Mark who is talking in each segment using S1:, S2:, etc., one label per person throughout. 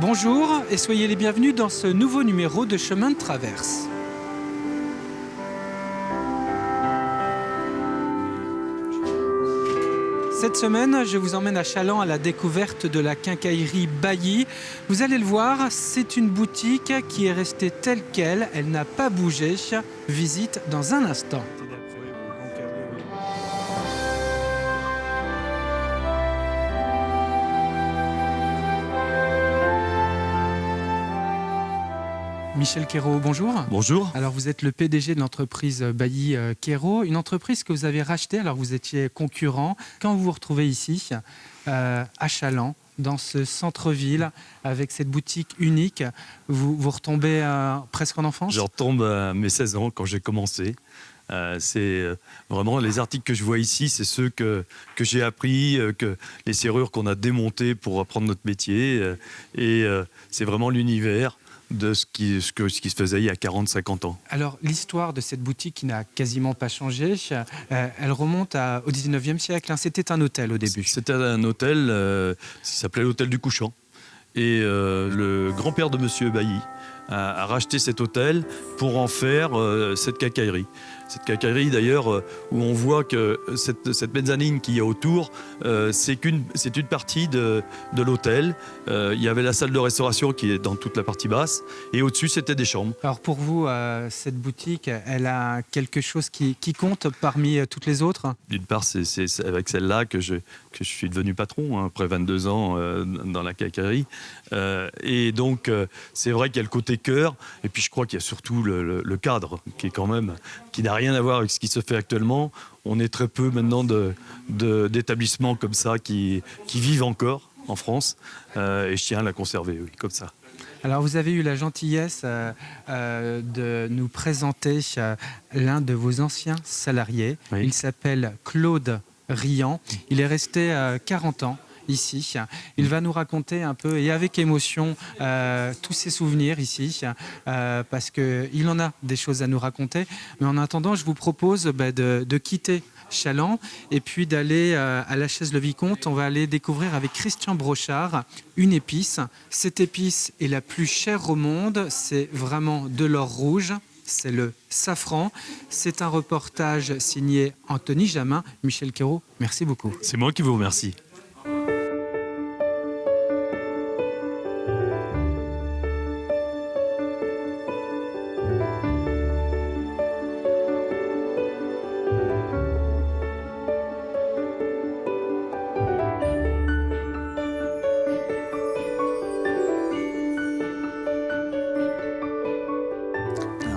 S1: Bonjour et soyez les bienvenus dans ce nouveau numéro de Chemin de Traverse. Cette semaine, je vous emmène à Challans à la découverte de la quincaillerie Bailly. Vous allez le voir, c'est une boutique qui est restée telle qu'elle, elle n'a pas bougé. Visite dans un instant. Michel Quérault, bonjour.
S2: Bonjour.
S1: Alors vous êtes le PDG de l'entreprise Bailly Quérault, une entreprise que vous avez rachetée, alors vous étiez concurrent. Quand vous vous retrouvez ici, à Challans, dans ce centre-ville, avec cette boutique unique, vous retombez presque en enfance?
S2: Je retombe à mes 16 ans quand j'ai commencé. C'est vraiment les articles que je vois ici, c'est ceux que j'ai appris, les serrures qu'on a démontées pour apprendre notre métier. C'est vraiment l'univers de ce qui se faisait il y a 40-50 ans.
S1: Alors, l'histoire de cette boutique qui n'a quasiment pas changé, elle remonte au 19e siècle. C'était un hôtel au début.
S2: C'était un hôtel qui s'appelait l'hôtel du Couchant. Et le grand-père de Monsieur Bailly a racheté cet hôtel pour en faire cette quincaillerie. Cette quincaillerie d'ailleurs où on voit que cette mezzanine qu'il y a autour, c'est une partie de l'hôtel. Il y avait la salle de restauration qui est dans toute la partie basse et au-dessus c'était des chambres.
S1: Alors pour vous, cette boutique, elle a quelque chose qui compte parmi toutes les autres?
S2: D'une part, c'est avec celle-là que je suis devenu patron, après 22 ans dans la quincaillerie. Et donc c'est vrai qu'il y a le côté cœur et puis je crois qu'il y a surtout le cadre qui n'a rien à voir avec ce qui se fait actuellement. On est très peu maintenant d'établissements comme ça qui vivent encore en France et je tiens à la conserver, oui, comme ça.
S1: Alors vous avez eu la gentillesse de nous présenter l'un de vos anciens salariés. Oui. Il s'appelle Claude Riant. Il est resté 40 ans ici. Il va nous raconter un peu, et avec émotion, tous ses souvenirs ici, parce qu'il en a des choses à nous raconter. Mais en attendant, je vous propose de quitter Challans et puis d'aller à la Chaise-le-Vicomte. On va aller découvrir avec Christian Brochard une épice. Cette épice est la plus chère au monde. C'est vraiment de l'or rouge. C'est le safran. C'est un reportage signé Anthony Jamin. Michel Quérault, merci beaucoup.
S2: C'est moi qui vous remercie.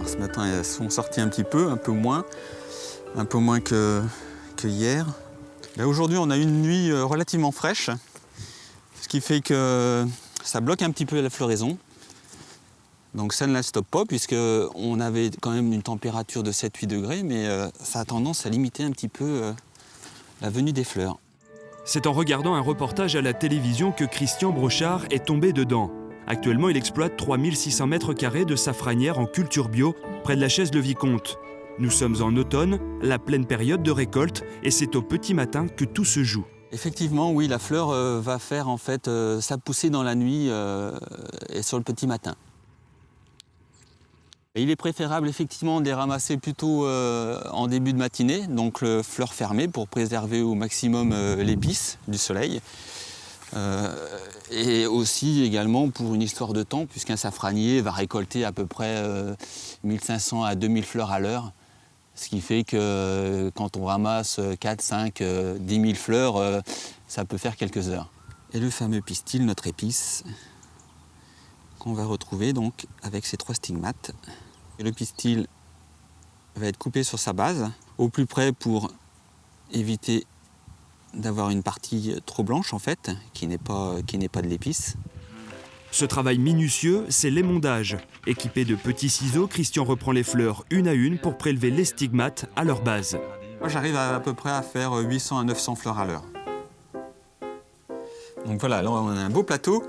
S3: Ce matin, elles sont sorties un peu moins que hier. Aujourd'hui, on a une nuit relativement fraîche, ce qui fait que ça bloque un petit peu la floraison. Donc ça ne la stoppe pas, puisqu'on avait quand même une température de 7-8 degrés, mais ça a tendance à limiter un petit peu la venue des fleurs.
S4: C'est en regardant un reportage à la télévision que Christian Brochard est tombé dedans. Actuellement, il exploite 3600 m² de safranière en culture bio près de la Chaise-le-Vicomte. Nous sommes en automne, la pleine période de récolte, et c'est au petit matin que tout se joue.
S3: Effectivement, oui, la fleur va faire en fait sa poussée dans la nuit et sur le petit matin. Et il est préférable effectivement de les ramasser plutôt en début de matinée, donc fleurs fermées pour préserver au maximum l'épice du soleil. Et aussi également pour une histoire de temps, puisqu'un safranier va récolter à peu près 1500 à 2000 fleurs à l'heure. Ce qui fait que quand on ramasse 4, 5, 10 000 fleurs, ça peut faire quelques heures. Et le fameux pistil, notre épice, qu'on va retrouver donc avec ces 3 stigmates. Et le pistil va être coupé sur sa base, au plus près pour éviter d'avoir une partie trop blanche en fait, qui n'est pas de l'épice.
S4: Ce travail minutieux, c'est l'émondage. Équipé de petits ciseaux, Christian reprend les fleurs une à une pour prélever les stigmates à leur base.
S3: Moi j'arrive à peu près à faire 800 à 900 fleurs à l'heure. Donc voilà, là on a un beau plateau.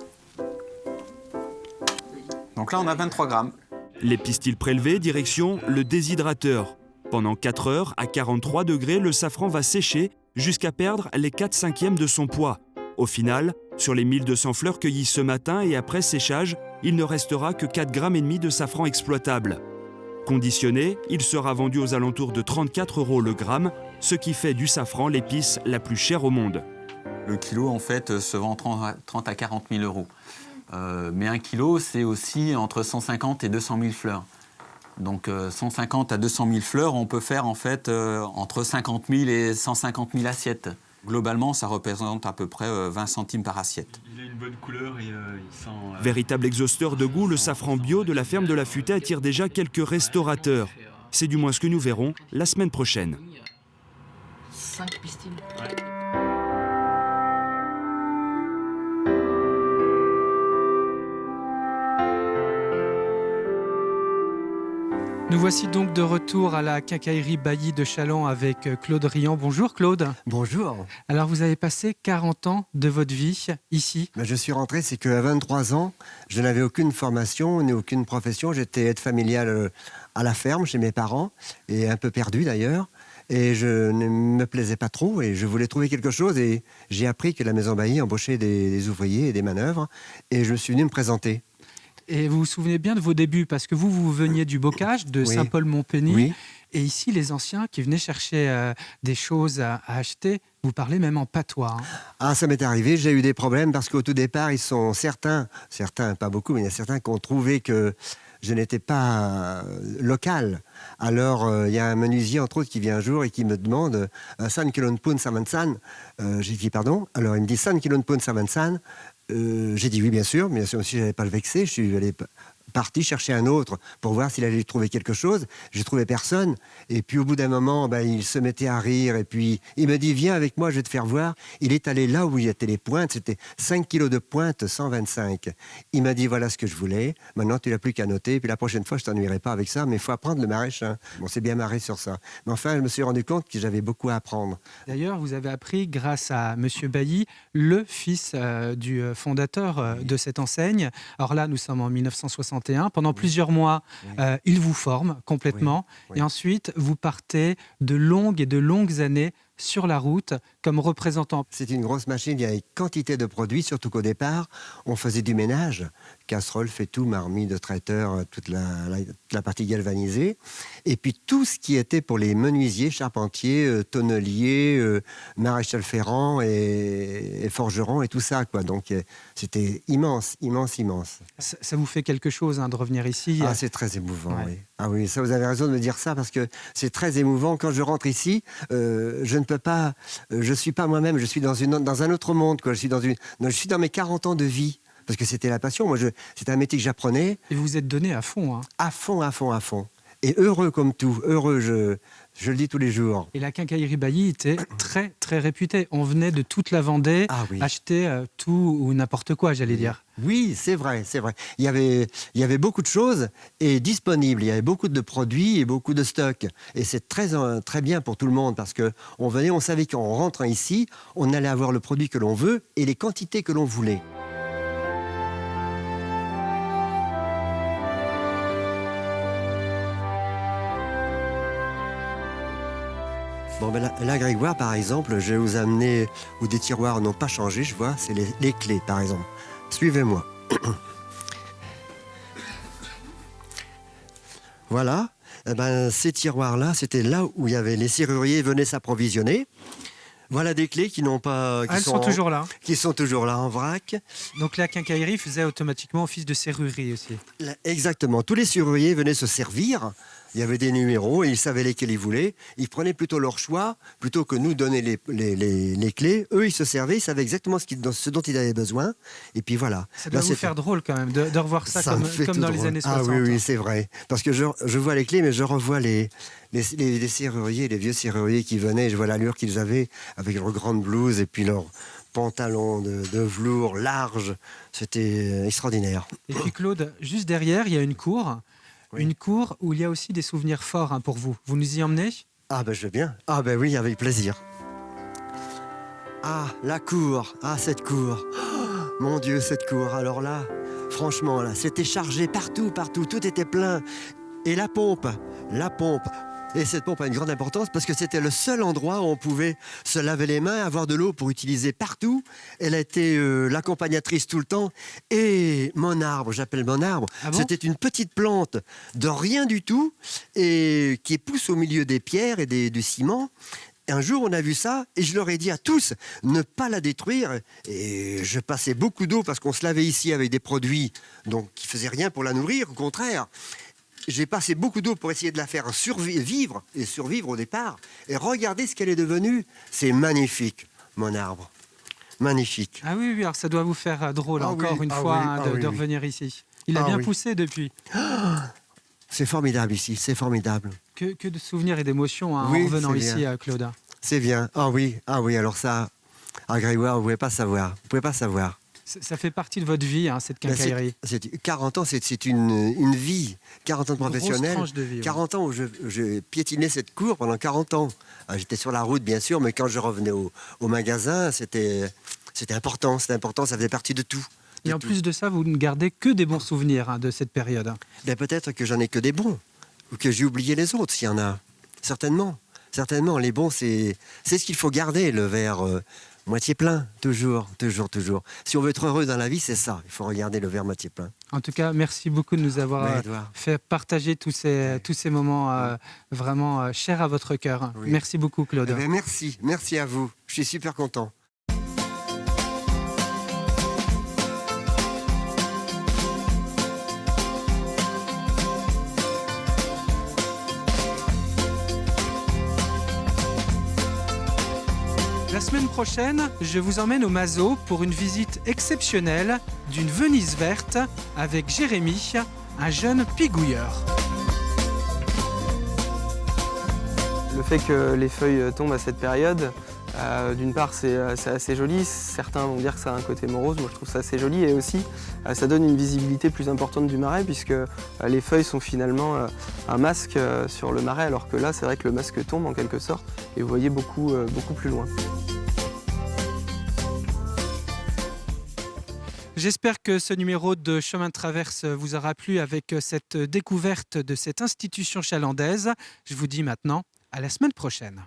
S3: Donc là on a 23 grammes.
S4: Les pistils prélevés, direction le déshydrateur. Pendant 4 heures, à 43 degrés, le safran va sécher jusqu'à perdre les 4/5 de son poids. Au final, sur les 1200 fleurs cueillies ce matin et après séchage, il ne restera que 4,5 grammes de safran exploitable. Conditionné, il sera vendu aux alentours de 34 € le gramme, ce qui fait du safran l'épice la plus chère au monde.
S3: Le kilo, en fait, se vend 30 à 40 000 euros. Mais un kilo, c'est aussi entre 150 et 200 000 fleurs. Donc 150 à 200 000 fleurs, on peut faire en fait entre 50 000 et 150 000 assiettes. Globalement, ça représente à peu près 20 centimes par assiette.
S2: Il a une bonne couleur et il sent...
S4: Véritable exhausteur de goût, le safran bio de la ferme de la Futaie attire déjà quelques restaurateurs. C'est du moins ce que nous verrons la semaine prochaine.
S5: 5 pistils.
S1: Nous voici donc de retour à la quincaillerie Bailly de Challans avec Claude Riant. Bonjour Claude.
S6: Bonjour.
S1: Alors vous avez passé 40 ans de votre vie ici.
S6: Je suis rentré, c'est qu'à 23 ans, je n'avais aucune formation ni aucune profession. J'étais aide familiale à la ferme chez mes parents, et un peu perdu d'ailleurs. Et je ne me plaisais pas trop et je voulais trouver quelque chose. Et j'ai appris que la maison Bailly embauchait des ouvriers et des manœuvres. Et je suis venu me présenter.
S1: Et vous vous souvenez bien de vos débuts, parce que vous veniez du bocage, de
S6: Oui.
S1: Saint-Paul-Montpény.
S6: Oui.
S1: Et ici, les anciens qui venaient chercher des choses à acheter, vous parlez même en patois.
S6: Ah, ça m'est arrivé, j'ai eu des problèmes parce qu'au tout départ, ils sont certains, pas beaucoup, mais il y a certains qui ont trouvé que je n'étais pas local. Alors, il y a un menuisier, entre autres, qui vient un jour et qui me demande « San kilon pun savansan ?» J'ai dit « Pardon ?» Alors, il me dit « San kilon pun savansan ?» J'ai dit oui, bien sûr, mais aussi je n'allais pas le vexer. Je suis parti chercher un autre pour voir s'il allait trouver quelque chose. J'ai trouvé personne. Et puis au bout d'un moment, il se mettait à rire. Et puis il me dit, viens avec moi, je vais te faire voir. Il est allé là où il y était les pointes. C'était 5 kilos de pointe, 125. Il m'a dit, voilà ce que je voulais. Maintenant, tu n'as plus qu'à noter. Puis la prochaine fois, je ne t'ennuierai pas avec ça. Mais il faut apprendre le maraîchin. On s'est bien marré sur ça. Mais enfin, je me suis rendu compte que j'avais beaucoup à apprendre.
S1: D'ailleurs, vous avez appris, grâce à M. Bailly, le fils du fondateur de cette enseigne. Alors là, nous sommes en 1961. Pendant plusieurs mois, il vous forme complètement. Et ensuite, vous partez de longues années sur la route comme représentant.
S6: C'est une grosse machine, il y a une quantité de produits, surtout qu'au départ, on faisait du ménage, casserole, fait tout, marmite de traiteur, toute la partie galvanisée. Et puis tout ce qui était pour les menuisiers, charpentiers, tonneliers, maréchal ferrant et forgerons et tout ça, quoi. Donc c'était immense.
S1: Ça vous fait quelque chose de revenir ici?
S6: Ah, c'est très émouvant, oui. Ah oui, ça, vous avez raison de me dire ça, parce que c'est très émouvant. Quand je rentre ici, je ne peux pas... je ne suis pas moi-même, je suis dans un autre monde, quoi. Je suis dans mes 40 ans de vie, parce que c'était la passion. Moi, c'était un métier que j'apprenais.
S1: Et vous vous êtes donné à fond.
S6: À fond. Et heureux comme tout. Heureux, je le dis tous les jours.
S1: Et la quincaillerie Bailly était très, très réputée. On venait de toute la Vendée acheter tout ou n'importe quoi, j'allais dire.
S6: Oui, c'est vrai. Il y avait beaucoup de choses et disponibles. Il y avait beaucoup de produits et beaucoup de stocks. Et c'est très, très bien pour tout le monde parce qu'on venait, on savait qu'en rentrant ici, on allait avoir le produit que l'on veut et les quantités que l'on voulait. Bon, là, Grégoire, par exemple, je vais vous amener où des tiroirs n'ont pas changé, je vois, c'est les clés, par exemple. Suivez-moi. Voilà. Ces tiroirs-là, c'était là où il y avait les serruriers venaient s'approvisionner. Voilà des clés qui n'ont pas...
S1: Elles sont toujours là.
S6: Qui sont toujours là en vrac.
S1: Donc la quincaillerie faisait automatiquement office de serrurerie aussi.
S6: Exactement. Tous les serruriers venaient se servir. Il y avait des numéros et ils savaient lesquels ils voulaient. Ils prenaient plutôt leur choix, plutôt que nous donner les clés. Eux, ils se servaient, ils savaient exactement ce dont ils avaient besoin. Et puis voilà.
S1: Ça doit vous faire drôle quand même de revoir ça comme dans les années 60.
S6: Ah oui, c'est vrai. Parce que je vois les clés, mais je revois les serruriers, les vieux serruriers qui venaient. Je vois l'allure qu'ils avaient avec leurs grandes blouses et puis leurs pantalons de velours large. C'était extraordinaire.
S1: Et puis Claude, juste derrière, il y a une cour. Oui. Une cour où il y a aussi des souvenirs forts pour vous. Vous nous y emmenez?
S6: Ah je veux bien. Ah oui, avec plaisir. Ah, la cour. Ah, cette cour. Oh, mon Dieu, cette cour. Alors là, franchement, là, c'était chargé partout. Tout était plein. Et la pompe. Et cette pompe a une grande importance parce que c'était le seul endroit où on pouvait se laver les mains, avoir de l'eau pour utiliser partout. Elle a été l'accompagnatrice tout le temps. Et mon arbre, j'appelle mon arbre,
S1: Ah bon?
S6: c'était une petite plante de rien du tout et qui pousse au milieu des pierres et du ciment. Un jour, on a vu ça et je leur ai dit à tous ne pas la détruire. Et je passais beaucoup d'eau parce qu'on se lavait ici avec des produits donc, qui ne faisaient rien pour la nourrir. Au contraire, j'ai passé beaucoup d'eau pour essayer de la faire survivre au départ. Et regardez ce qu'elle est devenue. C'est magnifique, mon arbre. Magnifique.
S1: Ah oui, oui, alors ça doit vous faire drôle
S6: Ah
S1: encore
S6: oui,
S1: une
S6: ah
S1: fois
S6: oui,
S1: hein,
S6: ah
S1: de,
S6: oui,
S1: de
S6: oui.
S1: revenir ici. Il a
S6: Ah
S1: bien
S6: oui.
S1: poussé depuis.
S6: C'est formidable ici, c'est formidable.
S1: Que de souvenirs et d'émotions hein,
S6: Oui,
S1: en revenant
S6: c'est
S1: ici,
S6: bien.
S1: Claude.
S6: C'est bien. Ah oui, alors ça, à Grégoire, vous ne pouvez pas savoir. Vous pouvez pas savoir.
S1: Ça fait partie de votre vie, hein, cette
S6: Ben,
S1: quincaillerie.
S6: 40 ans, c'est une vie. 40 ans de
S1: Grosse
S6: professionnel.
S1: tranche de vie. Ouais.
S6: 40 ans où je piétinais cette cour pendant 40 ans. J'étais sur la route, bien sûr, mais quand je revenais au magasin, c'était important. C'était important, ça faisait partie de tout.
S1: Et en plus de ça, vous ne gardez que des bons souvenirs hein, de cette période.
S6: Ben, peut-être que j'en ai que des bons. Ou que j'ai oublié les autres, s'il y en a. Certainement. Certainement. Les bons, c'est ce qu'il faut garder, le verre moitié plein. Toujours, toujours, toujours. Si on veut être heureux dans la vie, c'est ça. Il faut regarder le verre moitié plein.
S1: En tout cas, merci beaucoup de nous avoir
S6: Ouais, Edouard.
S1: fait partager tous ces moments vraiment chers à votre cœur.
S6: Oui.
S1: Merci beaucoup, Claude.
S6: Eh ben, merci. Merci à vous. Je suis super content.
S1: La semaine prochaine, je vous emmène au Mazo pour une visite exceptionnelle d'une Venise verte avec Jérémy, un jeune pigouilleur.
S7: Le fait que les feuilles tombent à cette période, d'une part c'est assez joli, certains vont dire que ça a un côté morose, moi je trouve ça assez joli et aussi ça donne une visibilité plus importante du marais puisque les feuilles sont finalement un masque sur le marais alors que là c'est vrai que le masque tombe en quelque sorte et vous voyez beaucoup plus loin.
S1: J'espère que ce numéro de Chemin de Traverse vous aura plu avec cette découverte de cette institution chalandaise. Je vous dis maintenant à la semaine prochaine.